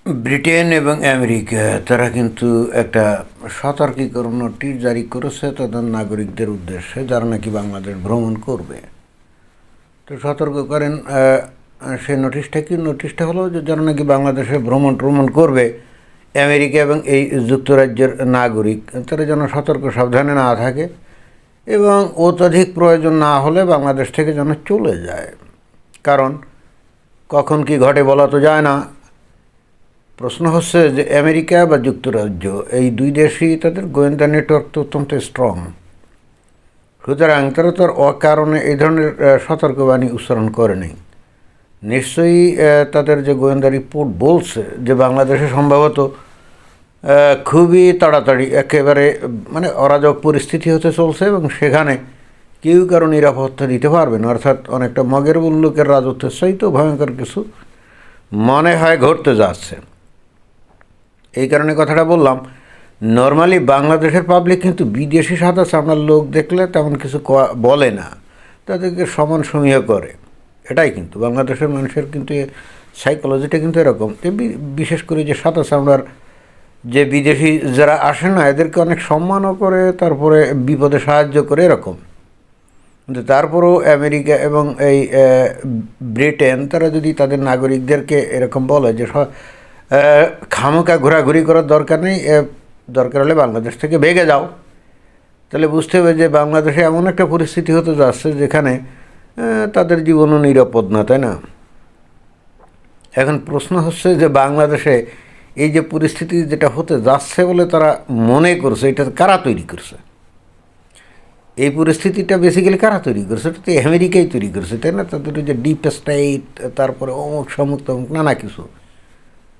Britain এবং America তারা কিন্তু একটা সতর্কীকরণ নোটিশ জারি করেছে তাদের নাগরিকদের উদ্দেশ্যে যারা নাকি বাংলাদেশ ভ্রমণ করবে। তো সতর্ক করেন সেই নোটিশটা কি? নোটিশটা হলো যে যারা নাকি বাংলাদেশে ভ্রমণ করবে আমেরিকা এবং এই যুক্তরাজ্যের নাগরিক, তারা যেন সতর্ক সাবধানে না থাকে এবং অত্যধিক প্রয়োজন না হলে বাংলাদেশ থেকে যেন চলে যায়। কারণ কখন কি ঘটে বলা তো যায় না। প্রশ্ন হচ্ছে যে আমেরিকা বা যুক্তরাজ্য এই দুই দেশই তাদের গোয়েন্দা নেটওয়ার্ক তো অত্যন্ত স্ট্রং, সুতরাং তারা তো আর অকারণে এই ধরনের সতর্কবাণী উচ্চারণ করেনি। নিশ্চয়ই তাদের যে গোয়েন্দা রিপোর্ট বলছে যে বাংলাদেশে সম্ভবত খুবই তাড়াতাড়ি একেবারে মানে অরাজক পরিস্থিতি হতে চলছে এবং সেখানে কেউ কারো নিরাপত্তা দিতে পারবে না, অর্থাৎ অনেকটা মগের মুল্লুকের রাজত্বের চাইতেও ভয়ঙ্কর কিছু মনে হয় ঘটতে যাচ্ছে। এই কারণে কথাটা বললাম। নর্মালি বাংলাদেশের পাবলিক কিন্তু বিদেশি সাদা চামড়ার লোক দেখলে তেমন কিছু বলে না, তাদেরকে সমান সমীহ করে। এটাই কিন্তু বাংলাদেশের মানুষের কিন্তু সাইকোলজিটা কিন্তু এরকম যে বিশেষ করে যে সাদা চামড়ার যে বিদেশি যারা আসে না এদেরকে অনেক সম্মানও করে, তারপরে বিপদে সাহায্য করে এরকম। কিন্তু তারপরেও আমেরিকা এবং এই ব্রিটেন তারা যদি তাদের নাগরিকদেরকে এরকম বলে যে খামোকা ঘোরাঘুরি করার দরকার নেই, দরকার হলে বাংলাদেশ থেকে ভেগে যাও, তাহলে বুঝতে হবে যে বাংলাদেশে এমন একটা পরিস্থিতি হতে যাচ্ছে যেখানে তাদের জীবনও নিরাপদ না, তাই না? এখন প্রশ্ন হচ্ছে যে বাংলাদেশে এই যে পরিস্থিতি যেটা হতে যাচ্ছে বলে তারা মনে করছে, এটা কারা তৈরি করছে? এই পরিস্থিতিটা বেসিক্যালি কারা তৈরি করছে? এটা তো আমেরিকাই তৈরি করছে, তাই না? তাদের যে ডিপ স্টেট, তারপরে অমুক সমুক তমুক নানা কিছু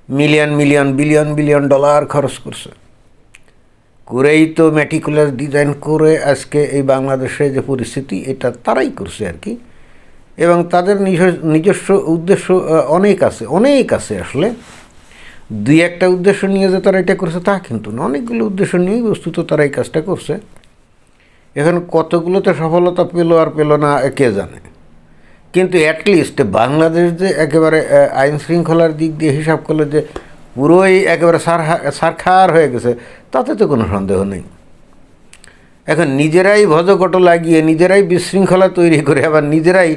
million million billion billion dollar খরচ করছে, করেই তো ম্যাটিকুলাস ডিজাইন করে আজকে এই বাংলাদেশে যে পরিস্থিতি এটা তারাই করছে আর কি। এবং তাদের নিজস্ব উদ্দেশ্য অনেক আছে আসলে। দুই একটা উদ্দেশ্য নিয়ে যে তারা এটা করছে তা কিন্তু না, অনেকগুলো উদ্দেশ্য নিয়েই বস্তুত তারা এই কাজটা করছে। এখন কতগুলোতে সফলতা পেল আর পেল না কে জানে, কিন্তু অ্যাটলিস্ট বাংলাদেশ যে একেবারে আইন শৃঙ্খলার দিক দিয়ে হিসাব করলে যে পুরোই একেবারে সারখার হয়ে গেছে তাতে তো কোনো সন্দেহ নেই। এখন নিজেরাই ভজকট লাগিয়ে নিজেরাই বিশৃঙ্খলা তৈরি করে আবার নিজেরাই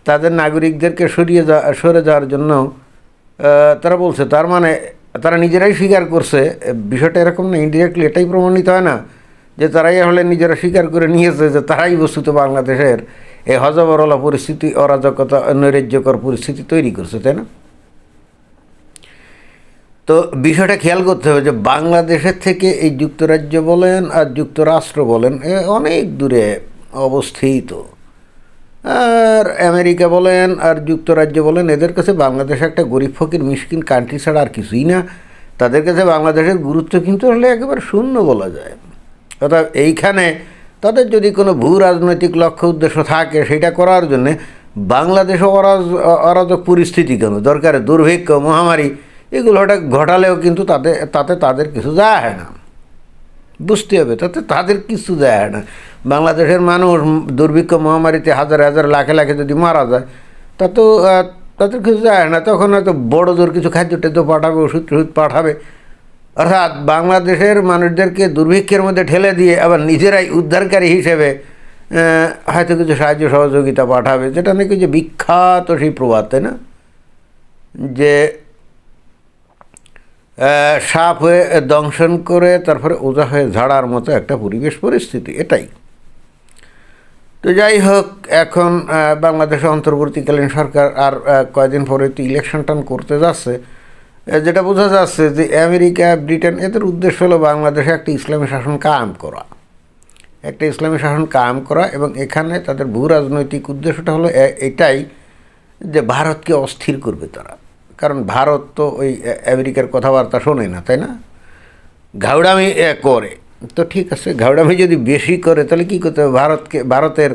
তাদের নাগরিকদেরকে সরে যাওয়ার জন্য তারা বলছে, তার মানে তারা নিজেরাই স্বীকার করছে। বিষয়টা এরকম না, ইনডিরেক্টলি এটাই প্রমাণিত হয় না যে তারাই হলে নিজেরা স্বীকার করে নিয়েছে যে তারাই বস্তুত বাংলাদেশের এই হজবরলা পরিস্থিতি, অরাজকতা, নৈরাজ্যকর পরিস্থিতি তৈরি করছে, তাই না? তো বিষয়টা খেয়াল করতে হবে যে বাংলাদেশের থেকে এই যুক্তরাজ্য বলেন আর যুক্তরাষ্ট্র বলেন অনেক দূরে অবস্থিত, আর আমেরিকা বলেন আর যুক্তরাজ্য বলেন এদের কাছে বাংলাদেশ একটা গরিব ফকির মিসকিন কান্ট্রি ছাড়া আর কিছুই না। তাদের কাছে বাংলাদেশের গুরুত্ব কিন্তু হলে একেবারে শূন্য বলা যায়। অর্থাৎ এইখানে তাদের যদি কোনো ভূ রাজনৈতিক লক্ষ্য উদ্দেশ্য থাকে সেটা করার জন্যে বাংলাদেশে অরাজক পরিস্থিতি কেন দরকারে দুর্ভিক্ষ মহামারী এগুলো ঘটালেও কিন্তু তাতে তাদের কিছু যায় হয় না। বুঝতে হবে তাতে তাদের কিছু যায় হয় না। বাংলাদেশের মানুষ দুর্ভিক্ষ মহামারীতে হাজার হাজার লাখে লাখে যদি মারা যায় তাতেও তাদের কিছু যায় না। তখন হয়তো বড় জোর কিছু খাদ্য টাদ্য পাঠাবে, ওষুধ টষুধ পাঠাবে। অর্থাৎ বাংলাদেশের মানুষদেরকে দুর্ভিক্ষের মধ্যে ঠেলে দিয়ে আবার নিজেরাই উদ্ধারকারী হিসেবে হয়তো কিছু সাহায্য সহযোগিতা পাঠাবে, যেটা নাকি যে বিখ্যাত সেই প্রবাদ, তাই না? যে সাপ হয়ে দংশন করে তারপরে ওজা হয়ে ঝাড়ার মতো একটা পরিবেশ পরিস্থিতি এটাই। তো যাই হোক, এখন বাংলাদেশে অন্তর্বর্তীকালীন সরকার আর কয়েকদিন পরে তো ইলেকশন টান করতে যাচ্ছে, যেটা বোঝা যাচ্ছে যে আমেরিকা ব্রিটেন এদের উদ্দেশ্য হলো বাংলাদেশে একটা ইসলামী শাসন কায়েম করা এবং এখানে তাদের ভূ রাজনৈতিক উদ্দেশ্যটা হলো এটাই যে ভারতকে অস্থির করবে তারা। কারণ ভারত তো ওই আমেরিকার কথাবার্তা শোনে না, তাই না? ঘাউড়ামি করে। তো ঠিক আছে, ঘাউড়ামি যদি বেশি করে তাহলে কী করতে হবে? ভারতের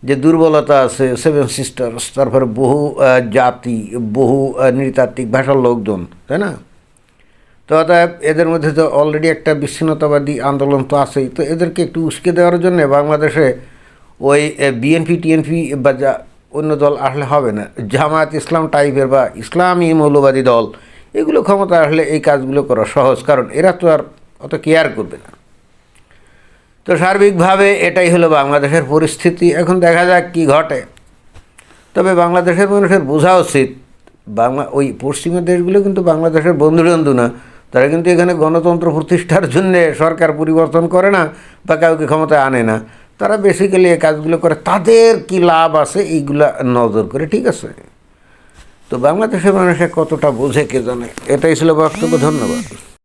যে দুর্বলতা আছে, সেভেন সিস্টার্স, তারপরে বহু জাতি, বহু নৃতাত্ত্বিক ভাষার লোকজন, তাই না? তো অতএব এদের মধ্যে তো অলরেডি একটা বিচ্ছিন্নতাবাদী আন্দোলন তো আছেই। তো এদেরকে একটু উস্কে দেওয়ার জন্য বাংলাদেশে ওই বিএনপি টিএনপি বা অন্য দল আসলে হবে না, জামায়াত ইসলাম টাইপের বা ইসলামী মৌলবাদী দল এগুলো ক্ষমতা আসলে এই কাজগুলো করা সহজ, কারণ এরা তো আর অত কেয়ার করবে না। তো সার্বিকভাবে এটাই হলো বাংলাদেশের পরিস্থিতি। এখন দেখা যাক কি ঘটে। তবে বাংলাদেশের মানুষের বোঝা উচিত, ওই পশ্চিমা দেশগুলো কিন্তু বাংলাদেশের বন্ধুবন্ধু না। তারা কিন্তু এখানে গণতন্ত্র প্রতিষ্ঠার জন্যে সরকার পরিবর্তন করে না বা কাউকে ক্ষমতায় আনে না। তারা বেসিক্যালি এই কাজগুলো করে, তাদের কি লাভ আছে এইগুলা নজর করে, ঠিক আছে। তো বাংলাদেশের মানুষে কতটা বোঝে কে জানে। এটাই ছিল বক্তব্য। ধন্যবাদ।